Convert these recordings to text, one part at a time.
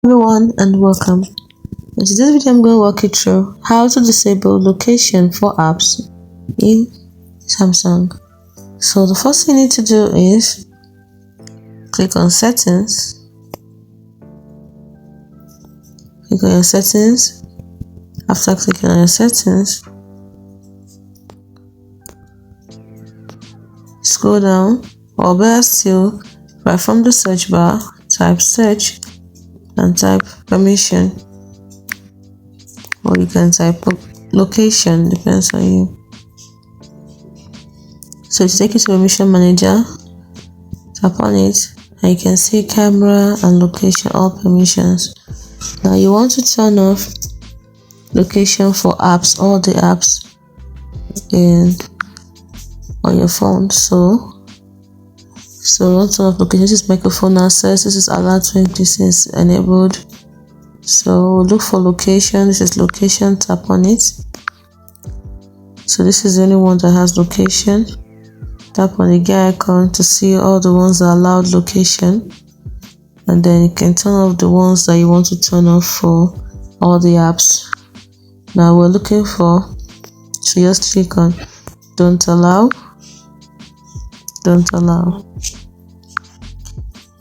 Everyone and welcome. In today's video I'm going to walk you through how to disable location for apps in Samsung. So the first thing you need to do is click on settings. Click on your settings. After clicking on your settings, scroll down, or better still, right from the search bar, type search and type permission, or you can type location, depends on you. So to take you to permission manager, tap on it and you can see camera and location, all permissions. Now you want to turn off location for apps, all the apps on your phone. So want to turn off location. This is microphone access, this is alert when this is enabled. So look for location, this is location, tap on it. So this is the only one that has location. Tap on the gear icon to see all the ones that allowed location, and then you can turn off the ones that you want to turn off for all the apps. Now we're looking for, so just click on don't allow,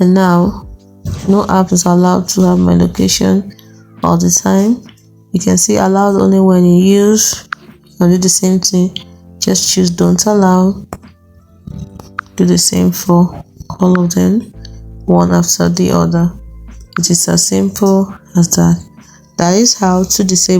and now no app is allowed to have my location all the time. You can see allowed only when you use. You can do the same thing, just choose don't allow. Do the same for all of them, one after the other. It is as simple as that. That is how to disable